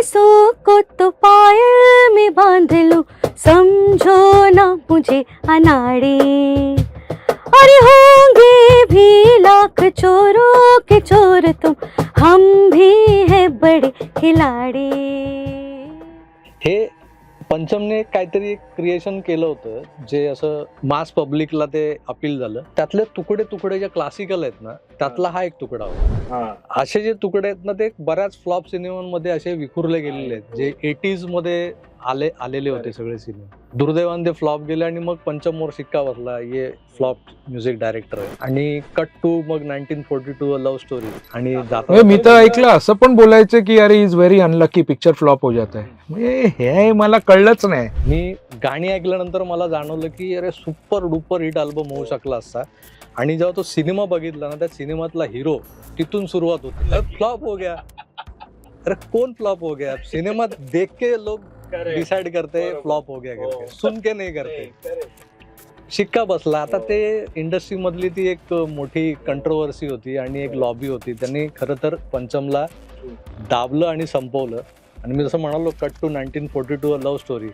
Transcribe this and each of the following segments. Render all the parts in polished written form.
बरसों को तो पायल में बांध लूं, समझो ना मुझे अनाड़ी। अरे होंगे भी लाख चोरों के चोर तुम, हम भी है बड़े खिलाड़ी। हे पंचमने काहीतरी एक क्रिएशन केलं होतं जे असं मास पब्लिकला ते अपील झालं. त्यातले तुकडे तुकडे जे क्लासिकल आहेत ना, त्यातला हा एक तुकडा होता. असे जे तुकडे आहेत ना, ते बऱ्याच फ्लॉप सिनेमांमध्ये असे विखुरले गेलेले आहेत, जे 80s मध्ये आलेले होते सगळे सिनेमे. दुर्दैवाने ते फ्लॉप गेले आणि मग पंचमवर शिक्का बसला, ये फ्लॉप म्युझिक डायरेक्टर आहे. आणि कट टू मग 1942 लव्ह स्टोरी आणि मी तर ऐकलं असं पण बोलायचं की अरे is very unlucky, picture flop हो जाता है. म्हणजे हे मला कळलंच नाही. मी गाणी ऐकल्यानंतर मला जाणवलं की अरे सुपर डुपर हिट अल्बम होऊ शकला असता. आणि जेव्हा तो सिनेमा बघितला ना, त्या सिनेमातला हिरो तिथून सुरुवात होती, फ्लॉप हो गया. अरे कौन फ्लॉप हो गया? सिनेमा देख के लोग डिसाइड करते फ्लॉप हो गया करके, सुन के नहीं करते. शिक्का बसला. आता ते इंडस्ट्री मधली ती एक मोठी कंट्रोवर्सी होती आणि एक लॉबी होती. त्यांनी खरं तर पंचमला दाबलं आणि संपवलं. आणि मी जसं म्हणालो, कट टू 1942 लव्ह स्टोरी,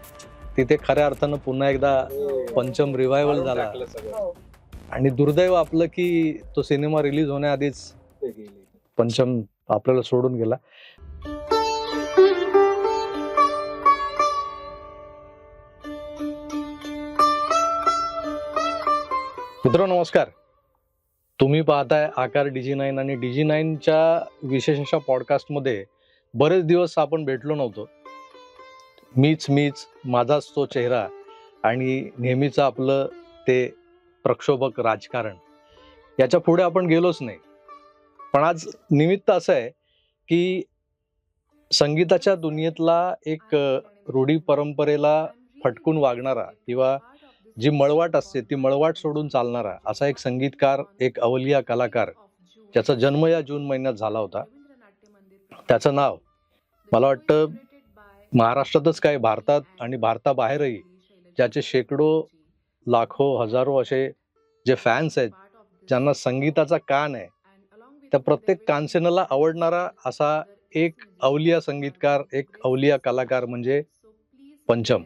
तिथे खऱ्या अर्थानं पुन्हा एकदा पंचम रिवायवल झाला. आणि दुर्दैव आपलं की तो सिनेमा रिलीज होण्याआधीच पंचम आपल्याला सोडून गेला. मित्रांनो नमस्कार. तुम्ही पाहताय आकार DG9 आणि DG9च्या विशेष अशा पॉडकास्टमध्ये बरेच दिवस आपण भेटलो नव्हतो. मीच माझाच तो चेहरा आणि नेहमीच आपलं ते प्रक्षोभक राजकारण, याच्या पुढे आपण गेलोच नाही. पण आज निमित्त असं आहे की संगीताच्या दुनियेतला एक रूढी परंपरेला फटकून वागणारा किंवा जी मळवाट असते ती मळवाट सोडून चालणारा असा एक संगीतकार, एक अवलिया कलाकार, ज्याचा जन्म या जून महिन्यात झाला होता. त्याचं नाव मला वाटतं महाराष्ट्रातच काय, भारतात आणि भारताबाहेरही ज्याचे शेकडो, लाखो, हजारो असे जे फॅन्स आहेत, ज्यांना संगीताचा कान आहे, त्या प्रत्येक कानसेनाला आवडणारा असा एक अवलिया संगीतकार, एक अवलिया कलाकार म्हणजे पंचम.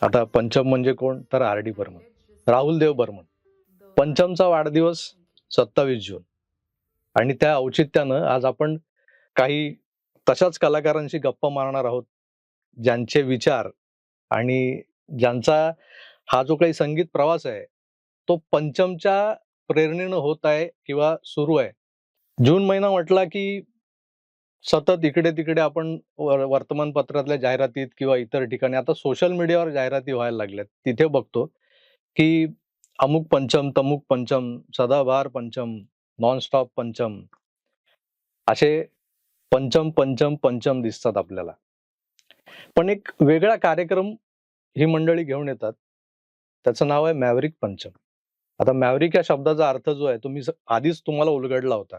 आता पंचम म्हणजे कोण तर RD बर्मन, राहुल देव बर्मन. पंचमचा वाढदिवस 27 जून आणि त्या औचित्यानं आज आपण काही तशाच कलाकारांशी गप्पा मारणार आहोत, ज्यांचे विचार आणि ज्यांचा हा जो काही संगीत प्रवास आहे तो पंचमच्या प्रेरणेनं होत आहे किंवा सुरू आहे. जून महिना म्हटला की सतत इकडे तिकडे आपण वर्तमानपत्रातल्या जाहिरातीत किंवा इतर ठिकाणी, आता सोशल मीडियावर जाहिराती व्हायला लागल्यात, तिथे बघतो की अमुक पंचम, तमुक पंचम, सदाबहार पंचम, नॉनस्टॉप पंचम, असे पंचम पंचम पंचम दिसतात आपल्याला. पण एक वेगळा कार्यक्रम ही मंडळी घेऊन येतात, त्याचं नाव आहे मॅव्हरिक पंचम. आता मॅव्हरिक या शब्दाचा अर्थ जो आहे तो मी आधीच तुम्हाला उलगडला होता.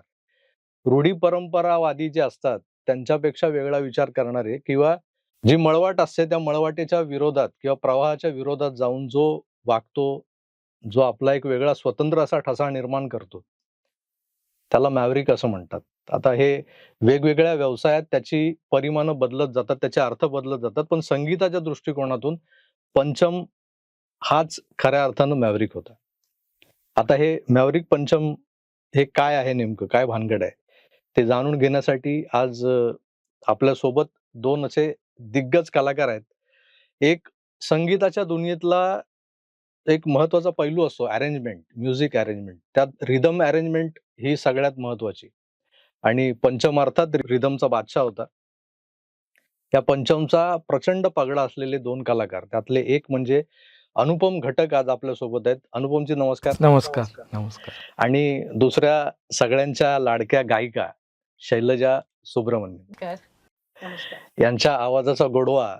रूढी परंपरावादी जे असतात त्यांच्यापेक्षा वेगळा विचार करणारे किंवा जी मळवाट असते त्या मळवाटेच्या विरोधात किंवा प्रवाहाच्या विरोधात जाऊन जो वागतो, जो आपला एक वेगळा स्वतंत्र असा ठसा निर्माण करतो, त्याला मॅव्हरिक असं म्हणतात. आता हे वेगवेगळ्या व्यवसायात त्याची परिमाणं बदलत जातात, त्याचे अर्थ बदलत जातात, पण संगीताच्या दृष्टिकोनातून पंचम हाच खऱ्या अर्थानं मॅव्हरिक होता. आता हे मॅव्हरिक पंचम हे काय आहे, नेमकं काय भानगड आहे, ते जाणून घेण्यासाठी आज आपल्या सोबत दोन असे दिग्गज कलाकार आहेत. एक संगीताच्या दुनियेतला एक महत्वाचा पैलू असतो अरेंजमेंट, म्युझिक अरेंजमेंट. त्यात रिदम अरेंजमेंट ही सगळ्यात महत्वाची. आणि पंचम अर्थात रिदमचा बादशाह होता. त्या पंचमचा प्रचंड पगडा असलेले दोन कलाकार, त्यातले एक म्हणजे अनुपम घटक आज आपल्या सोबत आहेत. अनुपमजी नमस्कार. नमस्कार. नमस्कार. आणि दुसऱ्या सगळ्यांच्या लाडक्या गायिका शैलजा सुब्रमण्यम. यांच्या आवाजाचा गोडवा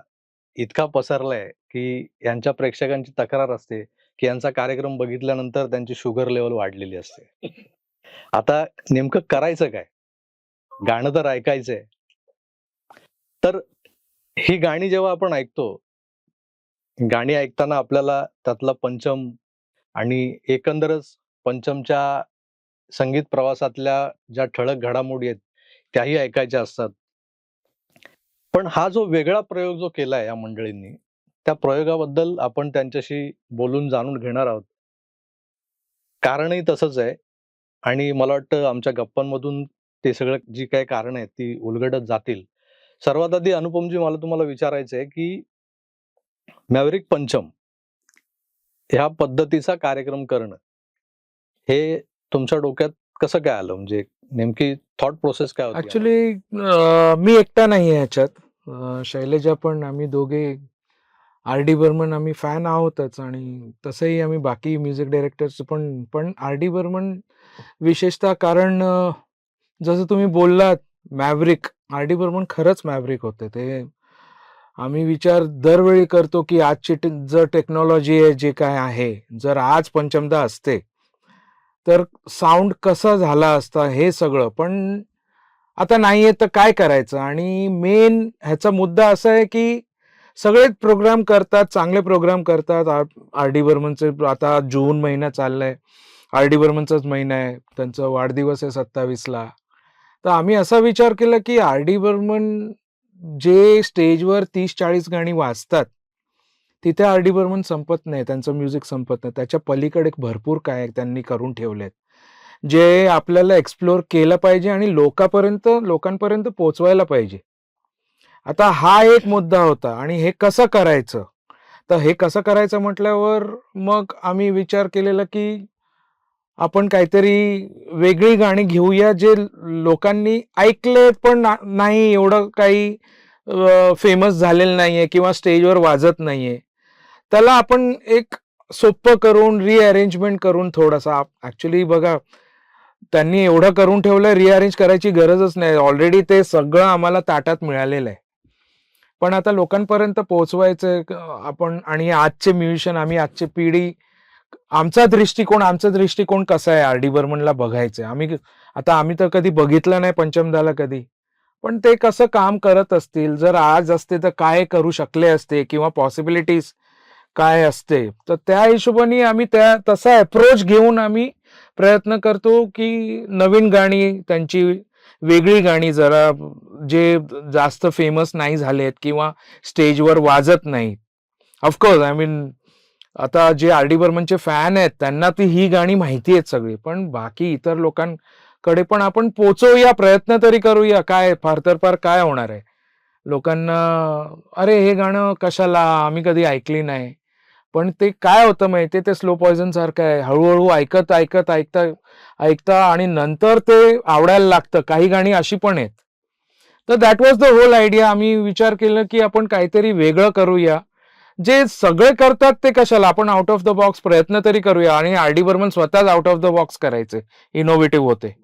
इतका पसरलाय की यांच्या प्रेक्षकांची तक्रार असते की यांचा कार्यक्रम बघितल्यानंतर त्यांची शुगर लेवल वाढलेली असते. आता नेमकं करायचं काय? गाणं तर ऐकायचंय. तर ही गाणी जेव्हा आपण ऐकतो, गाणी ऐकताना आपल्याला त्यातला पंचम आणि एकंदरच पंचमच्या संगीत प्रवासातल्या ज्या ठळक घडामोडी आहेत त्याही ऐकायच्या असतात. पण हा जो वेगळा प्रयोग जो केलाय या मंडळींनी, त्या प्रयोगाबद्दल आपण त्यांच्याशी बोलून जाणून घेणार आहोत. कारणही तसंच आहे आणि मला वाटतं आमच्या गप्पांमधून ते सगळं जी काही कारणं आहेत ती उलगडत जातील. सर्वात आधी अनुपमजी मला तुम्हाला विचारायचं आहे, की मॅव्हरिक पंचम ह्या पद्धतीचा कार्यक्रम करणं, हे तुमच्या डोक्यात कसं काय आलं? म्हणजे नेमकी थॉट प्रोसेस काय होती? ऍक्च्युली मी एकटा नाही आहे ह्याच्यात. शैलजा पण, आम्ही दोघे आर डी बर्मन आम्ही फॅन आहोतच, आणि तसंही आम्ही बाकी म्युझिक डायरेक्टर्स पण आर डी बर्मन विशेषतः, कारण जसं तुम्ही बोललात मॅव्हरिक, आर डी बर्मन खरंच मॅव्हरिक होते. ते आम्ही विचार दरवेळी करतो की आजची जर टेक्नॉलॉजी आहे जे काय आहे, जर आज पंचमदा असते तर साऊंड कसा झाला असता हे सगळं. पण आता नाहीये तर काय करायचं. आणि मेन ह्याचा मुद्दा असा आहे की सगळेच प्रोग्राम करतात, चांगले प्रोग्राम करतात. आर डी बर्मनचे आता जून महिना चाललाय, आर डी बर्मनचाच महिना आहे, त्यांचा वाढदिवस आहे 27ला. तर आम्ही असा विचार केला की आर डी बर्मन जे स्टेजवर 30-40 गाणी वाजतात, तिथे आर डी बर्मन संपत नाही, त्यांचं म्युझिक संपत नाही. त्याच्या पलीकडे भरपूर काय त्यांनी करून ठेवलेत, जे आपल्याला एक्सप्लोर केलं पाहिजे आणि लोकांपर्यंत पोहोचवायला पाहिजे. आता हा एक मुद्दा होता, आणि हे कसं करायचं. तर हे कसं करायचं म्हटल्यावर मग आम्ही विचार केलेला की आपण काहीतरी वेगळी गाणी घेऊया, जे लोकांनी ऐकले पण नाही, एवढं काही फेमस झालेलं नाहीये किंवा स्टेजवर वाजत नाहीये. त्याला आपण एक सोपं करून रिअरेंजमेंट करून थोडासा, ऍक्च्युली बघा त्यांनी एवढं करून ठेवलंय, रिअरेंज करायची गरजच नाही, ऑलरेडी ते सगळं आम्हाला ताटात मिळालेलं आहे. पण आता लोकांपर्यंत पोहोचवायचं आपण, आणि आजचे म्युझिशियन, आम्ही आजची पिढी, आमचा दृष्टिकोन कसा आहे आर डी बर्मनला बघायचंय. आम्ही तर कधी बघितलं नाही पंचमदाला कधी, पण ते कसं काम करत असतील, जर आज असते तर काय करू शकले असते किंवा पॉसिबिलिटीज काय असते, तर त्या हिशोबाने आम्ही तसा अप्रोच घेऊन आम्ही प्रयत्न करतो की नवीन गाणी, त्यांची वेगळी गाणी, जरा जे जास्त फेमस नाही झालेत किंवा स्टेजवर वाजत नाही. ऑफकोर्स आय मीन आता जे आर डी बर्मनचे फॅन आहेत त्यांना ही गाणी माहिती आहेत सगळी, पण बाकी इतर लोकांकडे पण आपण पोचवूया, प्रयत्न तरी करूया. काय फार तर फार काय होणार आहे, लोकांना अरे हे गाणं कशाला, आम्ही कधी ऐकली नाही. पण ते काय होतं माहितीये, ते स्लो पॉइझन सारखं आहे, हळूहळू ऐकता आणि नंतर ते आवडायला लागतं. काही गाणी अशी पण आहेत. तर that was the whole idea. आम्ही विचार केलं की आपण काहीतरी वेगळं करूया, जे सगळे करतात ते कशाला, आपण आउट ऑफ द बॉक्स प्रयत्न तरी करूया. आणि आर डी बर्मन स्वतःच आउट ऑफ द बॉक्स करायचे, इनोव्हेटिव्ह होते.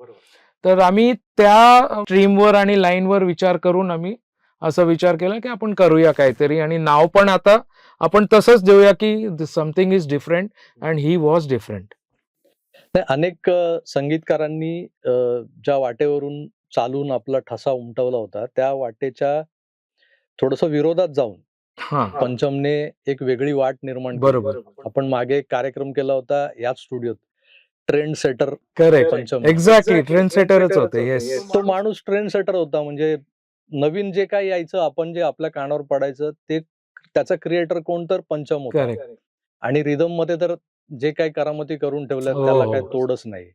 तर आम्ही त्या स्ट्रीमवर आणि लाईनवर विचार करून आम्ही असं विचार केला की आपण करूया काहीतरी, आणि नाव पण आता आपण तसंच देऊया की something is different, and he was different. अनेक संगीतकारांनी ज्या वाटेवरून चालून आपला ठसा उमटवला होता, त्या वाटेच्या थोडस विरोधात जाऊन पंचमने एक वेगळी वाट निर्माण केली. बरोबर. आपण मागे एक कार्यक्रम केला होता याच स्टुडिओत, ट्रेंड सेटर. करेक्ट, पंचम एक्झॅक्टली ट्रेंड सेटरच होते. येस, तो माणूस ट्रेंड सेटर होता. म्हणजे नवीन जे काही यायचं, आपण जे आपल्या कानावर पडायचं, ते त्याचा क्रिएटर कोण तर पंचम होता. करेक्ट. आणि रिदम मध्ये तर जे काही करामती करून ठेवल्यात हो, त्याला हो. काही तोडच नाही.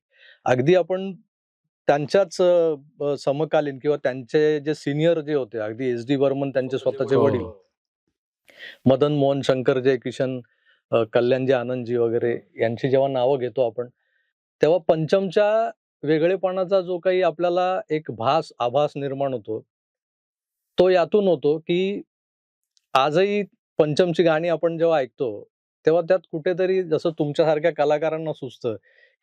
अगदी आपण त्यांच्याच समकालीन किंवा त्यांचे जे सिनियर जे होते, अगदी एस डी बर्मन, त्यांचे स्वतःचे हो. वडील मदन मोहन शंकर जयकिशन, कल्याणजी आनंदजी वगैरे यांची जेव्हा नावं घेतो आपण, तेव्हा पंचमच्या वेगळेपणाचा जो काही आपल्याला एक आभास निर्माण होतो, तो यातून होतो की आजही पंचमची गाणी आपण जेव्हा ऐकतो तेव्हा त्यात कुठेतरी जसं तुमच्यासारख्या कलाकारांना सुचतं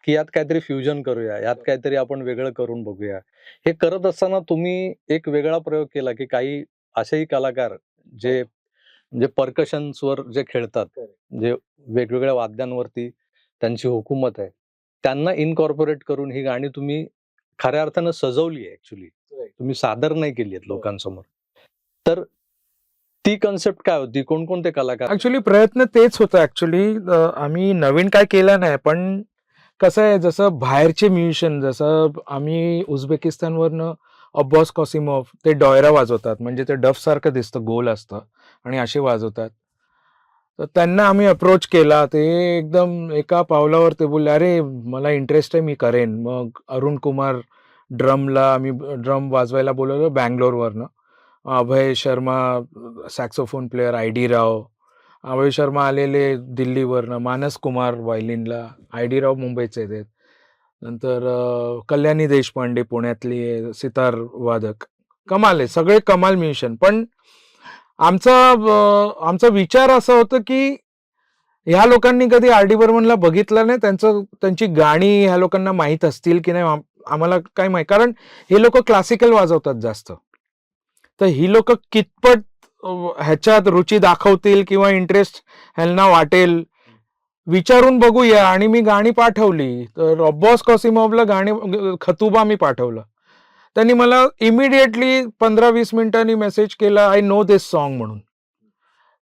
की यात काहीतरी फ्युजन करूया, यात काहीतरी आपण वेगळं करून बघूया. हे करत असताना तुम्ही एक वेगळा प्रयोग केला की काही असेही कलाकार जे म्हणजे पर्कशन्सवर जे खेळतात, जे वेगवेगळ्या वाद्यांवरती त्यांची हुकूमत आहे, त्यांना इनकॉर्पोरेट करून ही गाणी तुम्ही खऱ्या अर्थानं सजवली आहे. ऍक्च्युली तुम्ही सादर नाही केली आहेत लोकांसमोर. तर ती कन्सेप्ट काय होती, कोणकोणते कलाकार? ऍक्च्युली प्रयत्न तेच होता. ऍक्च्युली आम्ही नवीन काय केलं नाही, पण कसं आहे, जसं बाहेरचे म्युझिशियन, जसं आम्ही उझबेकिस्तानवरनं अब्बास कॉसिमॉफ ते डॉयरा वाजवतात, म्हणजे ते डफ सारखं दिसतं, गोल असतं आणि असे वाजवतात. तर त्यांना आम्ही अप्रोच केला, ते एकदम एका पावलावर ते बोलले, अरे मला इंटरेस्ट आहे, मी करेन. मग अरुण कुमार ड्रमला, आम्ही ड्रम वाजवायला बोलवलं बँगलोरवरनं. Abhay Sharma saxophone player, I D Rao. Abhay Sharma आलेले दिल्लीवरनं, मानस कुमार व्हायलिनला, आय डी राव मुंबईचे आहेत. नंतर कल्याणी देशपांडे पुण्यातली आहे, सितार वादक. कमाल आहे, सगळे कमाल म्युझिशियन. पण आमचा विचार असा होता की ह्या लोकांनी कधी आर डी बर्मनला बघितलं नाही, त्यांची गाणी ह्या लोकांना माहीत असतील की नाही आम्हाला काय माहिती, कारण हे लोक क्लासिकल वाजवतात जास्त. तर ही लोक कितपत ह्याच्यात रुची दाखवतील किंवा इंटरेस्ट ह्यांना वाटेल विचारून बघूया. आणि मी गाणी पाठवली, तर अब्बास कॉसिमॉफला गाणी खतुबा मी पाठवलं. त्यांनी मला इमिडिएटली 15-20 मिनिटांनी मेसेज केला, आय नो दिस सॉन्ग म्हणून.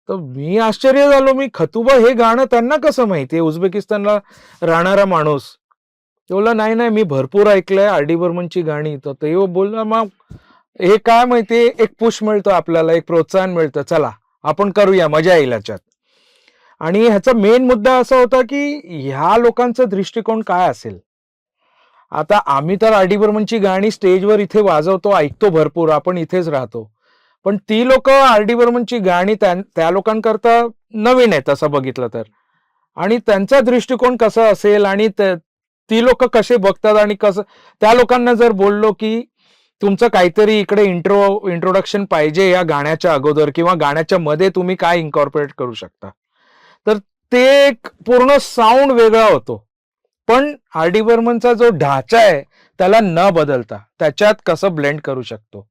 तर मी आश्चर्य झालो, मी खतुबा हे गाणं त्यांना कसं माहितीये, उझबेकिस्तानला राहणारा माणूस. ते बोलला, नाही नाही मी भरपूर ऐकलंय आर डी बर्मनची गाणी. तर ते बोलला, मग हे काय माहितीये, एक पुश मिळतं आपल्याला, एक प्रोत्साहन मिळतं, चला आपण करूया, मजा येईल ह्याच्यात. आणि ह्याचा मेन मुद्दा असा होता की ह्या लोकांचा दृष्टिकोन काय असेल. आता आम्ही तर आर डी बर्मनची गाणी स्टेजवर इथे वाजवतो, ऐकतो भरपूर, आपण इथेच राहतो. पण ती लोक आर डी बर्मनची गाणी त्या लोकांकरता नवीन आहे तसं बघितलं तर. आणि त्यांचा दृष्टिकोन कसा असेल आणि ती लोक कसे बघतात, आणि कसं त्या लोकांना जर बोललो की तुमचं काहीतरी इकडे इंट्रोडक्शन पाहिजे या गाण्याच्या अगोदर, किंवा गाण्याच्या मध्ये तुम्ही काय इन्कॉर्पोरेट करू शकता, तर ते एक पूर्ण साऊंड वेगळा होतो. पण आर डी बर्मनचा जो ढाचा आहे त्याला न बदलता त्याच्यात कसं ब्लेंड करू शकतो.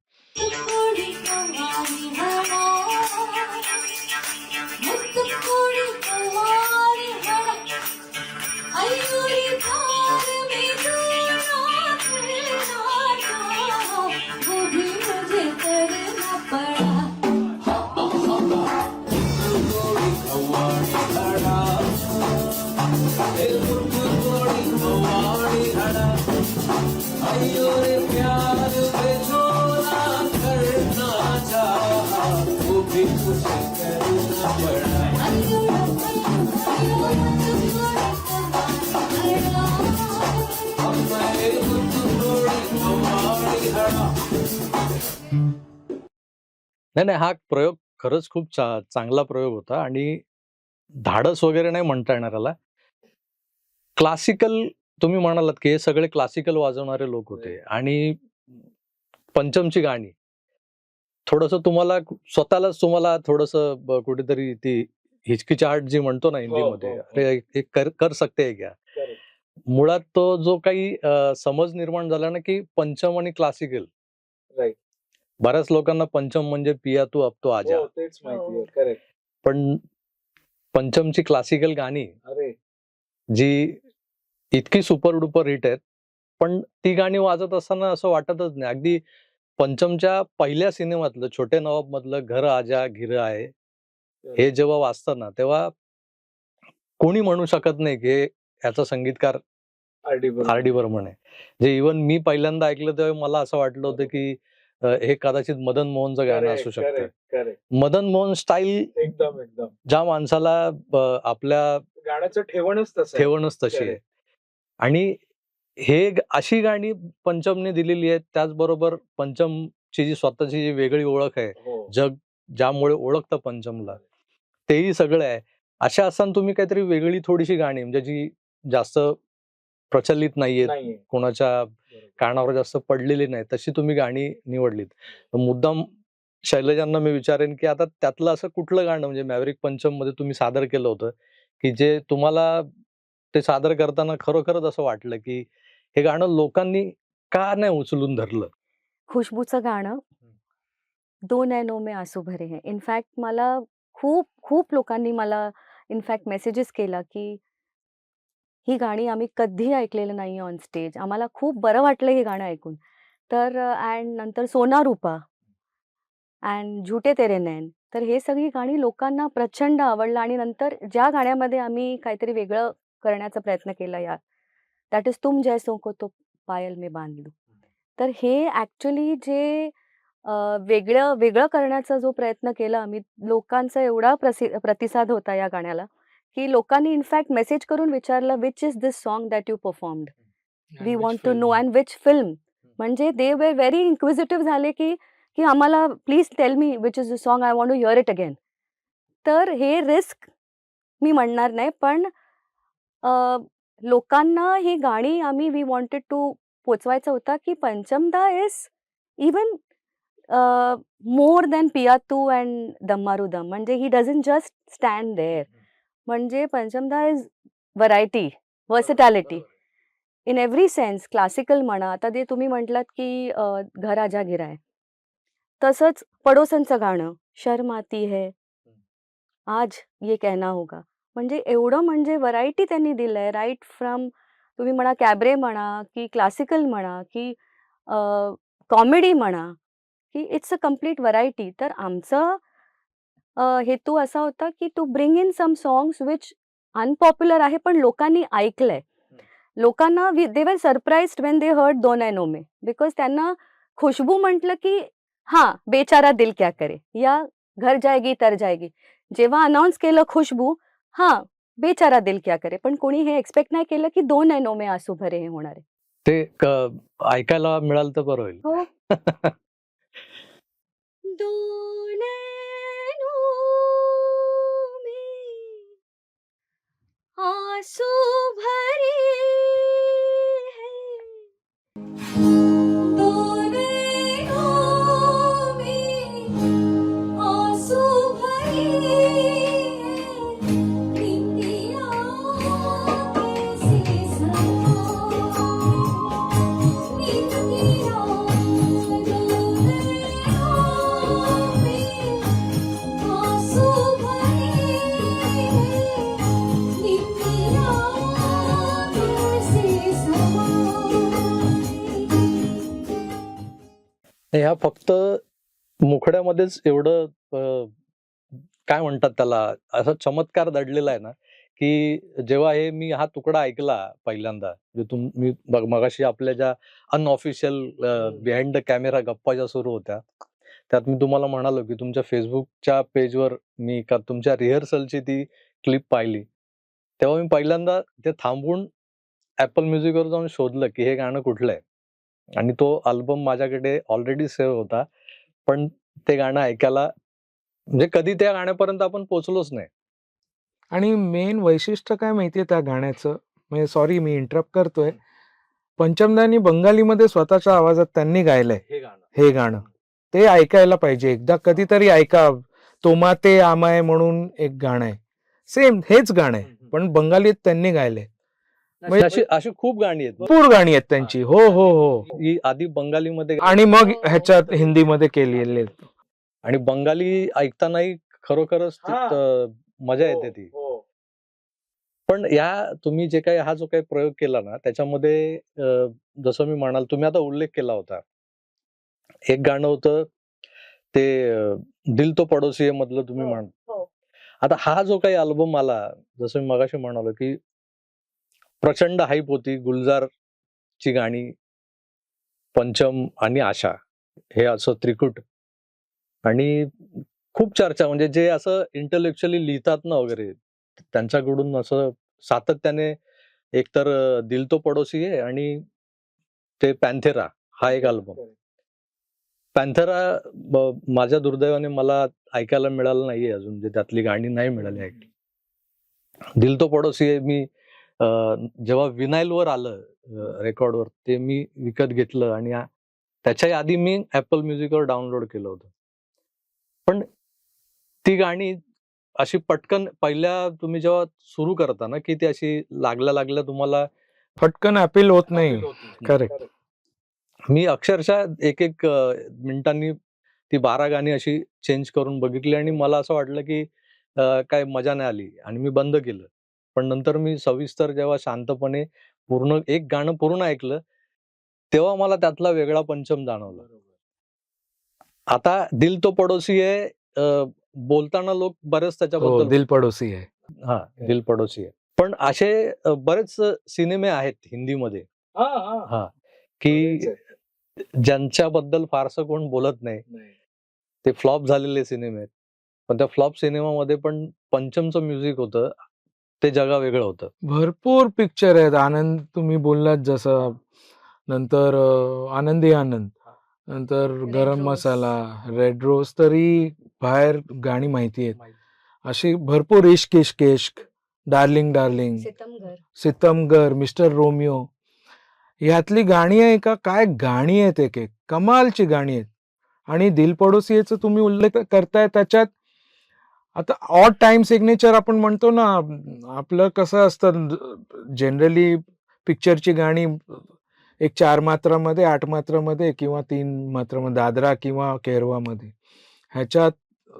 नाही नाही, हा प्रयोग खरंच खूप चांगला प्रयोग होता आणि धाडस वगैरे नाही म्हणता येणार याला. क्लासिकल तुम्ही म्हणालात की हे सगळे क्लासिकल वाजवणारे लोक होते, आणि पंचमची गाणी थोडस तुम्हाला स्वतःलाच तुम्हाला थोडस कुठेतरी ती हिचकिचाहट जी म्हणतो ना हिंदीमध्ये, अरे हे कर सकते है क्या. मुळात तो जो काही समज निर्माण झाला ना की पंचम आणि क्लासिकल, बऱ्याच लोकांना पंचम म्हणजे पिया तू अब तो आजा, तेच माहिती. पण पंचमची क्लासिकल गाणी जी इतकी सुपर डुपर हिट आहेत, पण ती गाणी वाजत असताना असं वाटतच नाही. अगदी पंचमच्या पहिल्या सिनेमातलं छोटे नवाब मधलं घर आजा घिर आहे हे जेव्हा वाजतं ना, तेव्हा कोणी म्हणू शकत नाही की याचा संगीतकार आर डी बर्मन आहे. जे इव्हन मी पहिल्यांदा ऐकलं तेव्हा मला असं वाटलं होतं की हे कदाचित मदन मोहनचं गाणं असू शकतं. मदन मोहन स्टाईल एकदम ज्या माणसाला आपल्या गाण्याचं ठेवणच तशी आहे. आणि हे अशी गाणी पंचमने दिलेली आहेत. त्याचबरोबर पंचमची जी स्वतःची जी वेगळी ओळख आहे, जग ज्यामुळे ओळखतं पंचमला, तेही सगळं आहे. अशा असताना तुम्ही काहीतरी वेगळी थोडीशी गाणी, म्हणजे जी जास्त प्रचलित नाहीयेत, कोणाच्या कानावर जास्त पडलेली नाही, तशी तुम्ही गाणी निवडलीत. मुद्दाम शैलजांना मी विचारेन की आता त्यातलं असं कुठलं गाणं म्हणजे मॅव्हरिक पंचम मध्ये तुम्ही सादर केलं होतं की जे तुम्हाला ते सादर करताना खरोखरच असं वाटलं की हे गाणं लोकांनी का नाही उचलून धरलं. खुशबूचं गाणं, दो नैनों में आंसू भरे हैं. इनफॅक्ट मला खूप लोकांनी मला इनफॅक्ट मेसेजेस केला की ही गाणी आम्ही कधी ऐकलेलं नाही ऑन स्टेज. आम्हाला खूप बरं वाटलं हे गाणं ऐकून. तर अँड नंतर सोना रूपा अँड झूठे तेरे नैन. तर हे सगळी गाणी लोकांना प्रचंड आवडलं. आणि नंतर ज्या गाण्यामध्ये आम्ही काहीतरी वेगळं करण्याचा प्रयत्न केला, दॅट इज तुम जैसों को तो पायल में बांध लूं. तर हे ॲक्चुअली जे वेगळं वेगळं करण्याचा जो प्रयत्न केला आम्ही, लोकांचा एवढा प्रतिसाद होता या गाण्याला, की लोकांनी इनफॅक्ट मेसेज करून विचारलं, "which is this song that you performed? We want to know and which film?" म्हणजे दे वर व्हेरी इन्क्विजिटिव्ह झाले, की की आम्हाला please tell me which is the song, I want to hear it again. तर हे risk मी म्हणणार नाही, पण लोकांना ही गाणी आम्ही वी वॉन्टेड टू पोहोचवायचा होता, की Panchamda is even more than Piya Tu and Dum Maro Dum. म्हणजे he doesn't just stand there. म्हणजे Panchamda is variety, versatility in every sense. Classical म्हणा, आता जे तुम्ही म्हटलात, की घर आजा गिरा है. तसंच पडोसनचं गाणं, शर्म आती है, आज ये कहना होगा. म्हणजे एवढं म्हणजे व्हरायटी त्यांनी दिलंय, राइट फ्रॉम तुम्ही म्हणा कॅबरे म्हणा, की क्लासिकल म्हणा, की कॉमेडी म्हणा, की इट्स अ कंप्लीट व्हरायटी. तर आमचं हेतू असा होता, की to bring in some songs which unpopular आहे, पण लोकांनी ऐकलंय. लोकांना they were surprised when they heard Do Nainon Mein, because त्यांना खुशबू म्हटलं, की हां, बेचारा दिल क्या करे या घर जाएगी तर जाएगी. जेव्हा अनाउन्स केलं खुशबू, हां, बेचारा दिल क्या करे. पण कोणी हे एक्सपेक्ट नाही केलं, की दो नैनों में आंसू भरे हे होणार आहे. ते ऐकायला मिळालं तर बरं होईल. हो. दो नैनों में आंसू भरे हैं, दो नैनों में आंसू भरे हैं, निंदिया कैसे समाए, निंदिया दो नैनों में आंसू भरे हैं, निंदिया कैसे समाए. ह्या फक्त मुखड्यामध्येच एवढं काय म्हणतात त्याला, असा चमत्कार दडलेला आहे ना, की जेव्हा मी हा तुकडा ऐकला पहिल्यांदा, मी मगाशी आपल्या ज्या अनऑफिशियल बिहाइंड द कॅमेरा गप्पा ज्या सुरू होत्या, त्यात मी तुम्हाला म्हणालो, की तुमच्या फेसबुकच्या पेजवर मी तुमच्या रिहर्सलची ती क्लिप पाहिली. तेव्हा मी पहिल्यांदा ते थांबून ऍपल म्युझिकवर जाऊन शोधलं, की हे गाणं कुठलं आहे. आणि तो अल्बम माझ्याकडे ऑलरेडी सेव्ह होता, पण ते गाणं ऐकायला म्हणजे कधी त्या गाण्यापर्यंत आपण पोहोचलोच नाही. आणि मेन वैशिष्ट्य काय माहितीये त्या गाण्याचं, म्हणजे सॉरी मी इंटरप्ट करतोय, पंचमदानी बंगालीमध्ये स्वतःच्या आवाजात त्यांनी गायलंय हे गाणं. ते ऐकायला पाहिजे एकदा, कधीतरी ऐका. तोमाते आमाय म्हणून एक गाणं आहे, सेम हेच गाणं आहे, पण बंगालीत त्यांनी गायलंय. अशी अशी खूप गाणी आहेत, भरपूर गाणी आहेत त्यांची. हो हो हो. ही आधी बंगालीमध्ये आणि मग ह्याच्यात हिंदीमध्ये केलेले. आणि बंगाली ऐकतानाही खरोखरच मजा येते ती. पण तुम्ही जे काही हा जो काही प्रयोग केला ना, त्याच्यामध्ये जसं मी म्हणाल, तुम्ही आता उल्लेख केला होता, एक गाणं होतं ते दिल तो पडोसी है मधलं तुम्ही म्हण. आता हा जो काही अल्बम आला, जसं मी मगाशी म्हणालो, की प्रचंड हाईप होती. गुलजारची गाणी, पंचम आणि आशा, हे असं त्रिकूट, आणि खूप चर्चा, म्हणजे जे असं इंटेलेक्च्युअली लिहितात ना वगैरे, त्यांच्याकडून असं सातत्याने एकतर दिल तो पडोसी आहे आणि ते पॅन्थेरा हा एक अल्बम. पॅन्थेरा माझ्या दुर्दैवाने मला ऐकायला मिळालं नाहीये अजून, म्हणजे त्यातली गाणी नाही मिळाली ऐकली. दिल तो पडोसी आहे मी जेव्हा विनाईलवर आलं रेकॉर्डवर, ते मी विकत घेतलं आणि त्याच्या आधी मी ऍपल म्युझिकवर डाउनलोड केलं होतं. पण ती गाणी अशी पटकन पहिल्या तुम्ही जेव्हा सुरू करता ना, की ती अशी लागल्या तुम्हाला पटकन अपील होत नाही. करेक्ट. मी अक्षरशः एक मिनिटांनी ती 12 गाणी अशी चेंज करून बघितली आणि मला असं वाटलं, की काय मजा नाही आली आणि मी बंद केलं. पण नंतर मी सविस्तर जेव्हा शांतपणे पूर्ण एक गाणं पूर्ण ऐकलं, तेव्हा मला त्यातला वेगळा पंचम जाणवला. आता दिल तो पडोसी आहे बोलताना लोक बरेच त्याच्याबद्दल दिल पडोसी आहे. हा, दिल पडोसी आहे. पण असे बरेच सिनेमे आहेत हिंदीमध्ये, हा, की ज्यांच्याबद्दल फारसं कोण बोलत नाही, ते फ्लॉप झालेले सिनेमे आहेत. पण त्या फ्लॉप सिनेमामध्ये पण पंचमचं म्युझिक होतं, ते जगावेगळं होतं. भरपूर पिक्चर आहेत. आनंद तुम्ही बोललात जसं, नंतर आनंदी आनंद, नंतर गरम रोज. मसाला, रेड रोज, तरी बाहेर गाणी माहिती आहेत. अशी भरपूर, इश्क इश्क इश्क, डार्लिंग डार्लिंग, सितमगर. सितमगर, मिस्टर रोमियो, ह्यातली गाणी आहे का, काय गाणी आहेत, एक एक कमालची गाणी आहेत. आणि दिल पडोसीचा तुम्ही उल्लेख करताय, त्याच्यात आता ऑड टाइम सिग्नेचर आपण म्हणतो ना, आपलं कसं असतं जनरली पिक्चरची गाणी एक 4 मात्रामध्ये, 8 मात्रामध्ये किंवा 3 मात्रामध्ये, दादरा किंवा केरवामध्ये. ह्याच्यात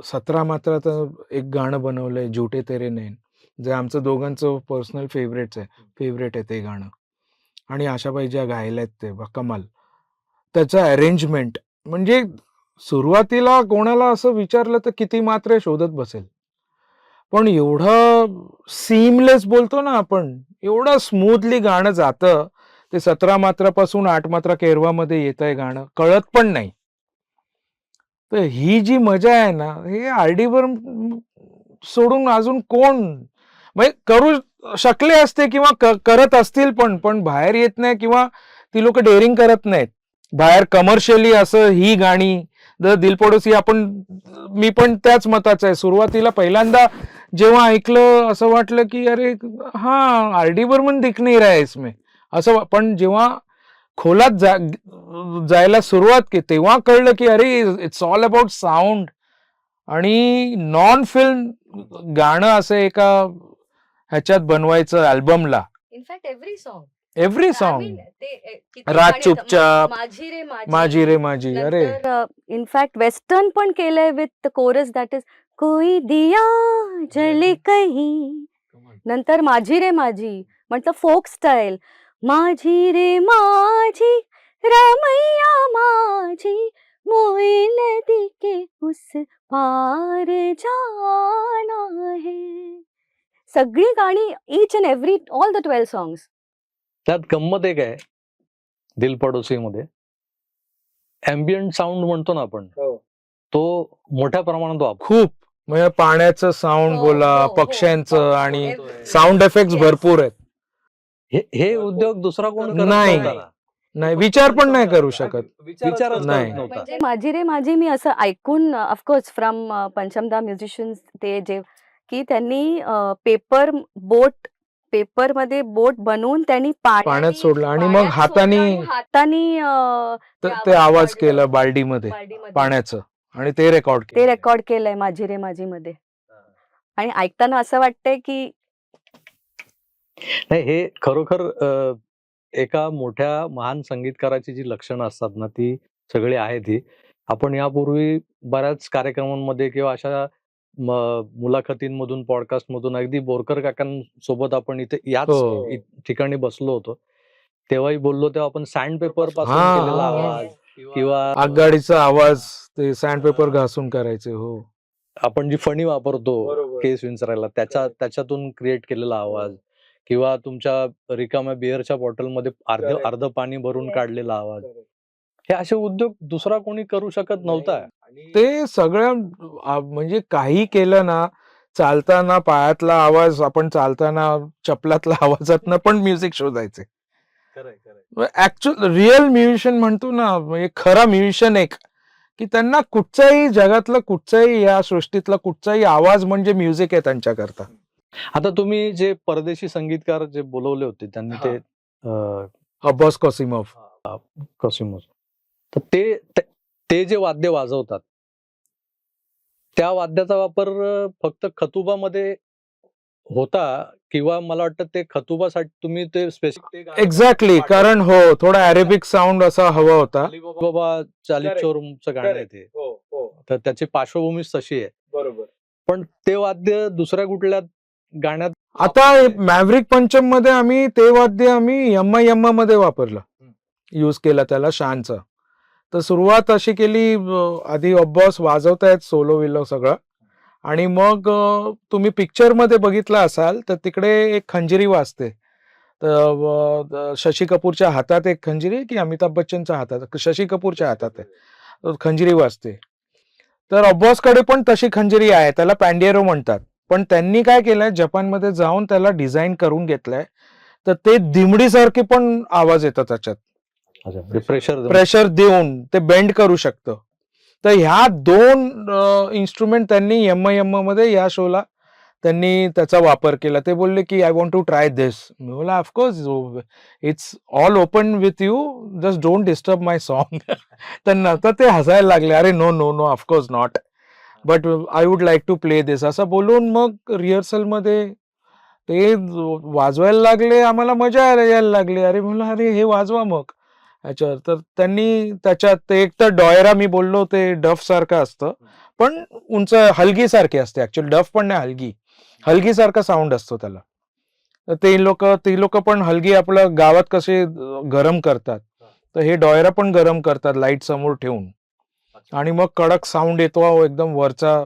17 मात्राचं एक गाणं बनवलंय, झूठे तेरे नैन, जे आमचं दोघांचं पर्सनल फेवरेट आहे ते गाणं. आणि आशाबाई ज्या गायल्यात ते कमाल. त्याचं अरेंजमेंट म्हणजे सुरुवातीला कोणाला असं विचारलं तर किती मात्रे शोधत बसेल, पण एवढं सीमलेस बोलतो ना आपण, एवढं स्मूथली गाणं जातं. ते 17 मात्रापासून 8 मात्रा केरवामध्ये येत आहे गाणं, कळत पण नाही. तर ही जी मजा आहे ना, हे आरडीवर सोडून अजून कोण म्हणजे करू शकले असते किंवा करत असतील, पण बाहेर येत नाही किंवा ती लोक डेअरिंग करत नाहीत. बाहेर कमर्शियली असं ही गाणी दिल पडोसी, मी पण त्याच मताचा आहे. सुरुवातीला पहिल्यांदा जेव्हा ऐकलं असं वाटलं की अरे हा, आरडी बर्मन दिख नाही रहा है इसमें असं, पण जेव्हा खोलात जायला सुरुवात केली तेव्हा कळलं की अरे इट्स ऑल अबाउट साऊंड. आणि नॉन फिल्म गाणं असं एका ह्याच्यात बनवायचं अल्बमला, इनफॅक्ट एव्हरी सॉन्ग, रात चुपचाप, माझी रे माझी रे माझी, अरे इनफॅक्ट वेस्टर्न पण केलंय विथ कोरस, दॅट इज कोई दिया जले कहीं. नंतर माझी रे माझी म्हटलं फोक स्टाईल, माझी रे माझी रमैया माझी, मोई नदी के उस पार जाना है. सगळी गाणी, each and every, all the 12 songs. त्यात गंमत एक आहे, दिल पडोसी मध्ये अँबियंट साऊंड म्हणतो ना आपण, तो मोठ्या प्रमाणात वापर. खूप म्हणजे पाण्याचं साऊंड हो, बोला, हो, हो. पक्ष्यांचं, आणि Everything. Sound effects Yes. भरपूर आहेत. हे उद्योग दुसरा कोण करत नाही. नव्हता ना. नाही, विचार पण नाही करू शकत. विचारच नाही. करत नव्हता. म्हणजे माझी रे माझी मी असं ऐकून, ऑफकोर्स फ्रॉम पंचमदा म्युझिशियन्स, ते जे की त्यांनी पेपरमध्ये बोट बनवून त्यांनी पाण्यात सोडलं आणि मग हाताने ते आवाज केलं बालडीमध्ये पाण्याचं, आणि ते रेकॉर्ड केलंय माझी रे माझी मध्ये. आणि ऐकताना असं वाटतंय की नाही, हे खरोखर एका मोठ्या महान संगीतकाराची जी लक्षणं असतात ना, ती सगळी आहेत. ही आपण यापूर्वी बऱ्याच कार्यक्रमांमध्ये किंवा अशा मुलाखतींमधून, पॉडकास्टमधून, अगदी बोरकर काकांसोबत आपण इथे याच ठिकाणी बसलो होतो, तेव्हाही बोललो, तेव्हा आपण सँड पेपर पासून केलेला आवाज किंवा आगगाडीचा आवाज ते सँड पेपर घासून करायचे. हो, आपण जी फणी वापरतो केस विंचरायला, त्याच्यातून क्रिएट केलेला आवाज, किंवा तुमच्या रिकाम्या बिअरच्या बॉटलमध्ये अर्ध पाणी भरून काढलेला आवाज, हे असे उद्योग दुसरा कोणी करू शकत नव्हता. ते सगळं म्हणजे काही केलं ना, चालताना पायातला आवाज, आपण चालताना चपलातला आवाजातनं पण म्युझिक शोधायचे. ऍक्च्युअल रिअल म्युझिशियन म्हणतो ना, म्हणजे खरा म्युझिशियन एक, की त्यांना कुठचाही जगातला, कुठचाही या सृष्टीतला कुठचाही आवाज म्हणजे म्युझिक आहे त्यांच्याकरता. आता तुम्ही जे परदेशी संगीतकार जे बोलवले होते, त्यांनी ते अब्बास कसिमोफ, तर ते जे वाद्य वाजवतात, त्या वाद्याचा वापर फक्त खतुबामध्ये होता, किंवा मला वाटतं ते खतुबासाठी तुम्ही ते स्पेसिफिक एक्झॅक्टली, कारण हो, थोडा अरेबिक साऊंड असा हवा होता. बाबा चालीस चोरचं गाणं आहे ते, तर त्याची पार्श्वभूमीच तशी आहे. बरोबर. पण ते वाद्य दुसऱ्या कुठल्या गाण्यात, आता मॅव्हरिक पंचम मध्ये आम्ही ते वाद्य यम्मा यम्मा मध्ये वापरलं, यूज केला त्याला, शानचा. तर सुरुवात अशी केली, आधी अब्बास वाजवतायत सोलो विलो सगळं, आणि मग तुम्ही पिक्चर मध्ये बघितलं असाल तर तिकडे एक खंजिरी वाजते, तर शशी कपूरच्या हातात एक खंजिरी आहे की अमिताभ बच्चनच्या हातात, शशी कपूरच्या हातात आहे, खंजिरी वाजते. तर अब्बासकडे पण तशी खंजिरी आहे, त्याला पॅन्डिएरो म्हणतात. पण त्यांनी काय केलंय, जपानमध्ये जाऊन त्याला डिझाईन करून घेतलंय, तर ते दिमडीसारखे पण आवाज येतात त्याच्यात, प्रेशर देऊन ते बेंड करू शकतं. तर ह्या 2 इन्स्ट्रुमेंट त्यांनी एम मध्ये या शोला त्यांनी त्याचा वापर केला. ते बोलले की I want to try this. मी बोला of course it's all open with you, just don't disturb my song. तर नंतर ते हसायला लागले, अरे no no no of course not, but I would like to play this, असं बोलून मग रिहर्सलमध्ये ते वाजवायला लागले. आम्हाला मजा यायला लागली. अरे म्हणलं अरे हे वाजवा मग ह्याच्यावर. तर त्यांनी त्याच्यात ते एक तर डॉयरा मी बोललो ते डफ सारखं असतं, पण उंच हलगी सारखी असते. ऍक्च्युअली डफ पण नाही, हलगी सारखा साऊंड असतो त्याला. तर ते लोक पण हलगी आपलं गावात कसे गरम करतात, तर हे डॉयरा पण गरम करतात लाईट समोर ठेवून, आणि मग कडक साऊंड येतो एकदम वरचा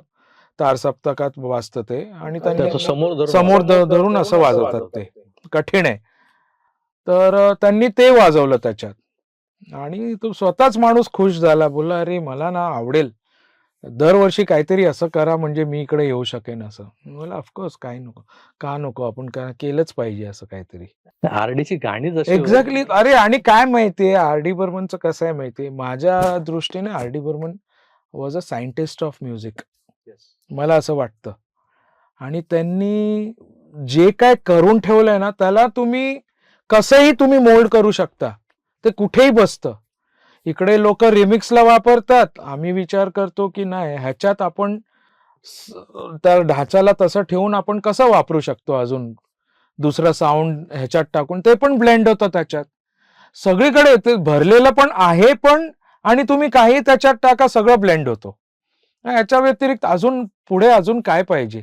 तार सप्तकात वाजतं ते. आणि त्यांनी समोर धरून असं वाजवतात, ते कठीण आहे. तर त्यांनी ते वाजवलं त्याच्यात, आणि तो स्वतःच माणूस खुश झाला, बोलला अरे मला ना आवडेल दरवर्षी काहीतरी असं करा म्हणजे मी इकडे येऊ शकेन असं. मला ऑफकोर्स काय नको, का नको, आपण केलंच पाहिजे असं काहीतरी. आरडीची गाणी जशी एक्झॅक्टली. अरे आणि काय माहितीये आर डी बर्मनचं कसं आहे माहितीये, माझ्या दृष्टीने R D Burman was a scientist of music, मला असं वाटतं. आणि त्यांनी जे काय करून ठेवलंय ना, त्याला तुम्ही कसंही तुम्ही मोल्ड करू शकता, ते कुठेही बसतं. इकडे लोक रिमिक्सला वापरतात, आम्ही विचार करतो की नाही ह्याच्यात आपण त्या ढाच्याला तसं ठेवून आपण कसं वापरू शकतो, अजून दुसरा साऊंड ह्याच्यात टाकून ते पण ब्लेंड होतं त्याच्यात. सगळीकडे ते भरलेलं पण आहे पण, आणि तुम्ही काही त्याच्यात टाका सगळं ब्लेंड होतो. ह्याच्या व्यतिरिक्त अजून पुढे अजून काय पाहिजे,